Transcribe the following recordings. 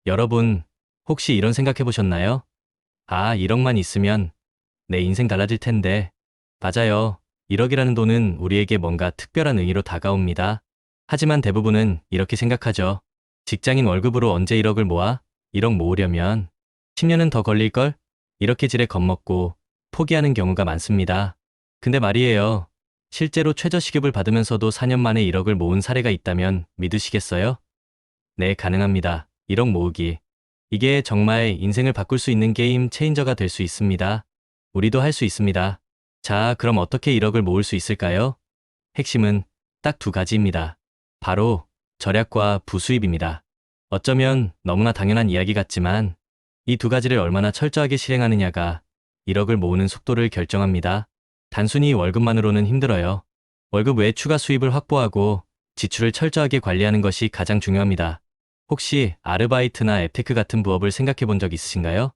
여러분, 혹시 이런 생각해 보셨나요? 아, 1억만 있으면 내 인생 달라질 텐데. 맞아요. 1억이라는 돈은 우리에게 뭔가 특별한 의미로 다가옵니다. 하지만 대부분은 이렇게 생각하죠. 직장인 월급으로 언제 1억을 모아? 1억 모으려면 10년은 더 걸릴걸? 이렇게 지레 겁먹고 포기하는 경우가 많습니다. 근데 말이에요. 실제로 최저시급을 받으면서도 4년 만에 1억을 모은 사례가 있다면 믿으시겠어요? 네, 가능합니다. 1억 모으기. 이게 정말 인생을 바꿀 수 있는 게임 체인저가 될 수 있습니다. 우리도 할 수 있습니다. 자, 그럼 어떻게 1억을 모을 수 있을까요? 핵심은 딱 두 가지입니다. 바로 절약과 부수입입니다. 어쩌면 너무나 당연한 이야기 같지만 이 두 가지를 얼마나 철저하게 실행하느냐가 1억을 모으는 속도를 결정합니다. 단순히 월급만으로는 힘들어요. 월급 외 추가 수입을 확보하고 지출을 철저하게 관리하는 것이 가장 중요합니다. 혹시 아르바이트나 앱테크 같은 부업을 생각해 본 적 있으신가요?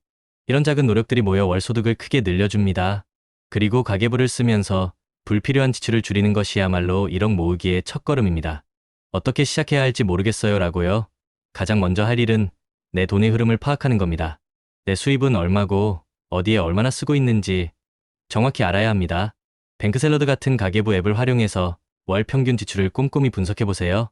이런 작은 노력들이 모여 월 소득을 크게 늘려줍니다. 그리고 가계부를 쓰면서 불필요한 지출을 줄이는 것이야말로 1억 모으기의 첫걸음입니다. 어떻게 시작해야 할지 모르겠어요 라고요. 가장 먼저 할 일은 내 돈의 흐름을 파악하는 겁니다. 내 수입은 얼마고 어디에 얼마나 쓰고 있는지 정확히 알아야 합니다. 뱅크샐러드 같은 가계부 앱을 활용해서 월 평균 지출을 꼼꼼히 분석해 보세요.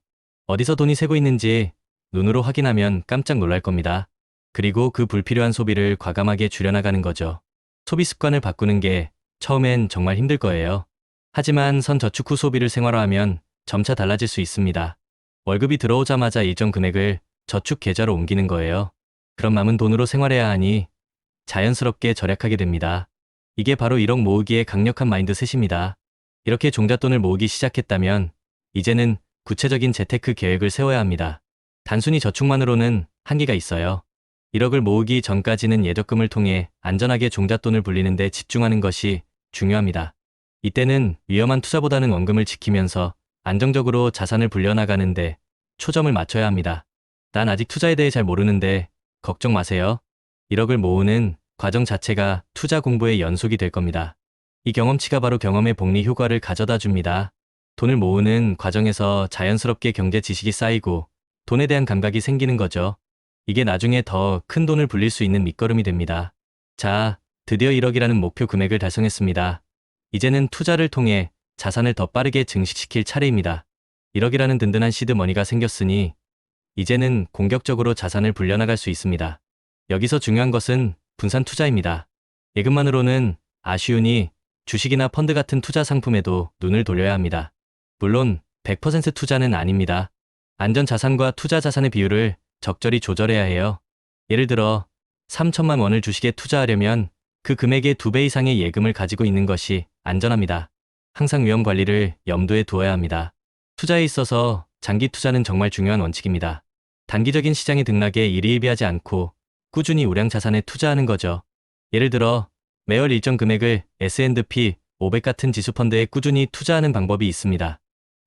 어디서 돈이 새고 있는지 눈으로 확인하면 깜짝 놀랄 겁니다. 그리고 그 불필요한 소비를 과감하게 줄여나가는 거죠. 소비 습관을 바꾸는 게 처음엔 정말 힘들 거예요. 하지만 선저축 후 소비를 생활화하면 점차 달라질 수 있습니다. 월급이 들어오자마자 일정 금액을 저축 계좌로 옮기는 거예요. 그럼 남은 돈으로 생활해야 하니 자연스럽게 절약하게 됩니다. 이게 바로 1억 모으기의 강력한 마인드셋입니다. 이렇게 종잣돈을 모으기 시작했다면 이제는 구체적인 재테크 계획을 세워야 합니다. 단순히 저축만으로는 한계가 있어요. 1억을 모으기 전까지는 예적금을 통해 안전하게 종잣돈을 불리는 데 집중하는 것이 중요합니다. 이때는 위험한 투자보다는 원금을 지키면서 안정적으로 자산을 불려나가는데 초점을 맞춰야 합니다. 난 아직 투자에 대해 잘 모르는데 걱정 마세요. 1억을 모으는 과정 자체가 투자 공부의 연속이 될 겁니다. 이 경험치가 바로 경험의 복리 효과를 가져다 줍니다. 돈을 모으는 과정에서 자연스럽게 경제 지식이 쌓이고 돈에 대한 감각이 생기는 거죠. 이게 나중에 더 큰 돈을 불릴 수 있는 밑거름이 됩니다. 자, 드디어 1억이라는 목표 금액을 달성했습니다. 이제는 투자를 통해 자산을 더 빠르게 증식시킬 차례입니다. 1억이라는 든든한 시드머니가 생겼으니 이제는 공격적으로 자산을 불려나갈 수 있습니다. 여기서 중요한 것은 분산 투자입니다. 예금만으로는 아쉬우니 주식이나 펀드 같은 투자 상품에도 눈을 돌려야 합니다. 물론 100% 투자는 아닙니다. 안전 자산과 투자 자산의 비율을 적절히 조절해야 해요. 예를 들어 3천만 원을 주식에 투자하려면 그 금액의 2배 이상의 예금을 가지고 있는 것이 안전합니다. 항상 위험 관리를 염두에 두어야 합니다. 투자에 있어서 장기 투자는 정말 중요한 원칙입니다. 단기적인 시장의 등락에 일희일비하지 않고 꾸준히 우량 자산에 투자하는 거죠. 예를 들어 매월 일정 금액을 S&P 500 같은 지수펀드에 꾸준히 투자하는 방법이 있습니다.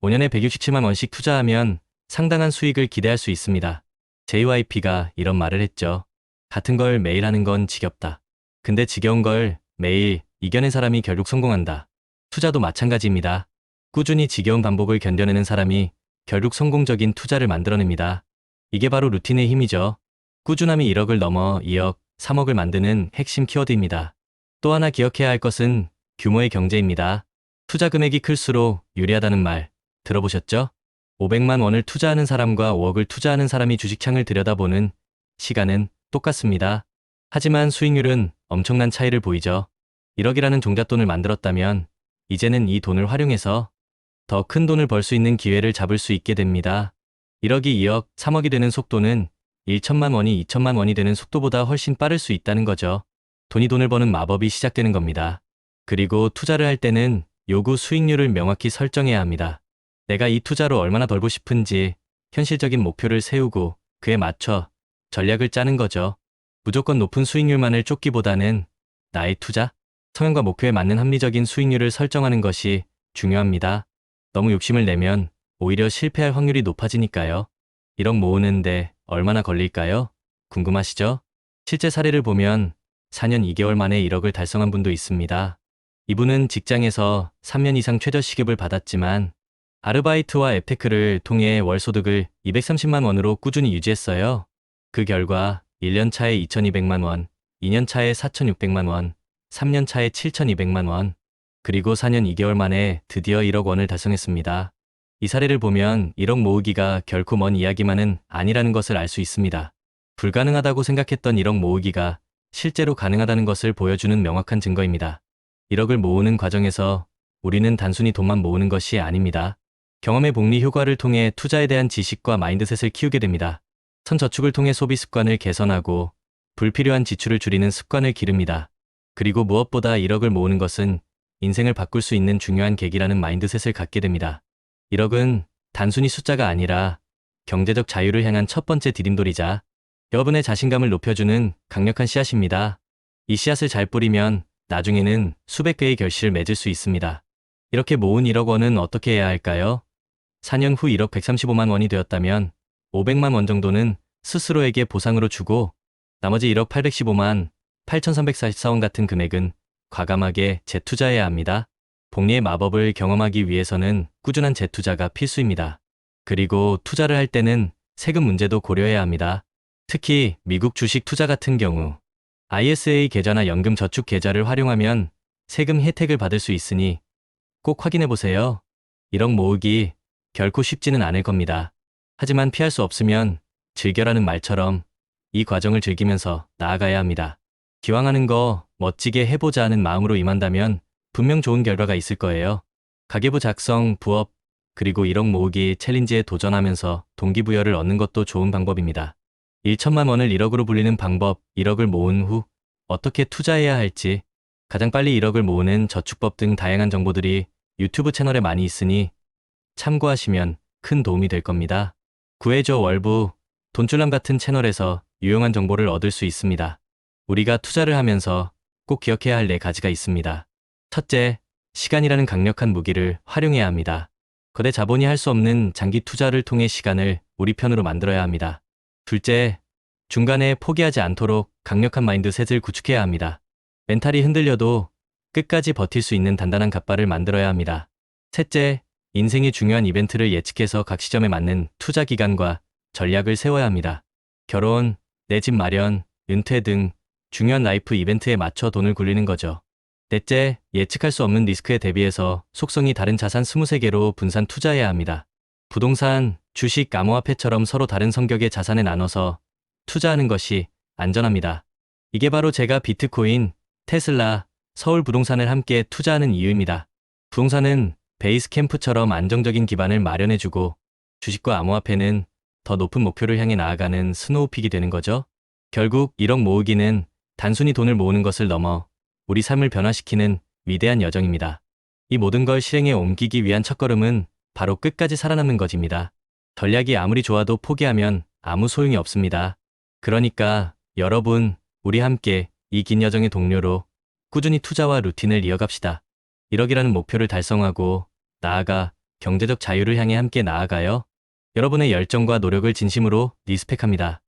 5년에 167만 원씩 투자하면 상당한 수익을 기대할 수 있습니다. JYP가 이런 말을 했죠. 같은 걸 매일 하는 건 지겹다. 근데 지겨운 걸 매일 이겨낸 사람이 결국 성공한다. 투자도 마찬가지입니다. 꾸준히 지겨운 반복을 견뎌내는 사람이 결국 성공적인 투자를 만들어냅니다. 이게 바로 루틴의 힘이죠. 꾸준함이 1억을 넘어 2억, 3억을 만드는 핵심 키워드입니다. 또 하나 기억해야 할 것은 규모의 경제입니다. 투자 금액이 클수록 유리하다는 말 들어보셨죠? 500만 원을 투자하는 사람과 5억을 투자하는 사람이 주식창을 들여다보는 시간은 똑같습니다. 하지만 수익률은 엄청난 차이를 보이죠. 1억이라는 종잣돈을 만들었다면 이제는 이 돈을 활용해서 더 큰 돈을 벌 수 있는 기회를 잡을 수 있게 됩니다. 1억이 2억, 3억이 되는 속도는 1천만 원이 2천만 원이 되는 속도보다 훨씬 빠를 수 있다는 거죠. 돈이 돈을 버는 마법이 시작되는 겁니다. 그리고 투자를 할 때는 요구 수익률을 명확히 설정해야 합니다. 내가 이 투자로 얼마나 벌고 싶은지 현실적인 목표를 세우고 그에 맞춰 전략을 짜는 거죠. 무조건 높은 수익률만을 쫓기보다는 나의 투자, 성향과 목표에 맞는 합리적인 수익률을 설정하는 것이 중요합니다. 너무 욕심을 내면 오히려 실패할 확률이 높아지니까요. 1억 모으는데 얼마나 걸릴까요? 궁금하시죠? 실제 사례를 보면 4년 2개월 만에 1억을 달성한 분도 있습니다. 이분은 직장에서 3년 이상 최저시급을 받았지만 아르바이트와 앱테크를 통해 월 소득을 230만 원으로 꾸준히 유지했어요. 그 결과 1년 차에 2,200만 원, 2년 차에 4,600만 원, 3년 차에 7,200만 원, 그리고 4년 2개월 만에 드디어 1억 원을 달성했습니다. 이 사례를 보면 1억 모으기가 결코 먼 이야기만은 아니라는 것을 알 수 있습니다. 불가능하다고 생각했던 1억 모으기가 실제로 가능하다는 것을 보여주는 명확한 증거입니다. 1억을 모으는 과정에서 우리는 단순히 돈만 모으는 것이 아닙니다. 경험의 복리 효과를 통해 투자에 대한 지식과 마인드셋을 키우게 됩니다. 선저축을 통해 소비 습관을 개선하고 불필요한 지출을 줄이는 습관을 기릅니다. 그리고 무엇보다 1억을 모으는 것은 인생을 바꿀 수 있는 중요한 계기라는 마인드셋을 갖게 됩니다. 1억은 단순히 숫자가 아니라 경제적 자유를 향한 첫 번째 디딤돌이자 여러분의 자신감을 높여주는 강력한 씨앗입니다. 이 씨앗을 잘 뿌리면 나중에는 수백 배의 결실을 맺을 수 있습니다. 이렇게 모은 1억 원은 어떻게 해야 할까요? 4년 후 1억 135만 원이 되었다면 500만 원 정도는 스스로에게 보상으로 주고 나머지 1억 815만 8,344원 같은 금액은 과감하게 재투자해야 합니다. 복리의 마법을 경험하기 위해서는 꾸준한 재투자가 필수입니다. 그리고 투자를 할 때는 세금 문제도 고려해야 합니다. 특히 미국 주식 투자 같은 경우 ISA 계좌나 연금 저축 계좌를 활용하면 세금 혜택을 받을 수 있으니 꼭 확인해 보세요. 1억 모으기 결코 쉽지는 않을 겁니다. 하지만 피할 수 없으면 즐겨라는 말처럼 이 과정을 즐기면서 나아가야 합니다. 기왕 하는 거 멋지게 해보자 하는 마음으로 임한다면 분명 좋은 결과가 있을 거예요. 가계부 작성, 부업, 그리고 1억 모으기 챌린지에 도전하면서 동기부여를 얻는 것도 좋은 방법입니다. 1천만 원을 1억으로 불리는 방법, 1억을 모은 후 어떻게 투자해야 할지, 가장 빨리 1억을 모으는 저축법 등 다양한 정보들이 유튜브 채널에 많이 있으니 참고하시면 큰 도움이 될 겁니다. 구해줘 월부, 돈줄남 같은 채널에서 유용한 정보를 얻을 수 있습니다. 우리가 투자를 하면서 꼭 기억해야 할 4가지가 있습니다. 첫째, 시간이라는 강력한 무기를 활용해야 합니다. 거대 자본이 할 수 없는 장기 투자를 통해 시간을 우리 편으로 만들어야 합니다. 둘째, 중간에 포기하지 않도록 강력한 마인드셋을 구축해야 합니다. 멘탈이 흔들려도 끝까지 버틸 수 있는 단단한 갓발을 만들어야 합니다. 셋째, 인생의 중요한 이벤트를 예측해서 각 시점에 맞는 투자 기간과 전략을 세워야 합니다. 결혼, 내 집 마련, 은퇴 등 중요한 라이프 이벤트에 맞춰 돈을 굴리는 거죠. 넷째, 예측할 수 없는 리스크에 대비해서 속성이 다른 자산 23개로 분산 투자해야 합니다. 부동산, 주식, 암호화폐처럼 서로 다른 성격의 자산에 나눠서 투자하는 것이 안전합니다. 이게 바로 제가 비트코인, 테슬라, 서울 부동산을 함께 투자하는 이유입니다. 부동산은 베이스 캠프처럼 안정적인 기반을 마련해주고 주식과 암호화폐는 더 높은 목표를 향해 나아가는 스노우픽이 되는 거죠. 결국 1억 모으기는 단순히 돈을 모으는 것을 넘어 우리 삶을 변화시키는 위대한 여정입니다. 이 모든 걸 실행에 옮기기 위한 첫걸음은 바로 끝까지 살아남는 것입니다. 전략이 아무리 좋아도 포기하면 아무 소용이 없습니다. 그러니까 여러분, 우리 함께 이 긴 여정의 동료로 꾸준히 투자와 루틴을 이어갑시다. 1억이라는 목표를 달성하고 나아가 경제적 자유를 향해 함께 나아가요. 여러분의 열정과 노력을 진심으로 리스펙합니다.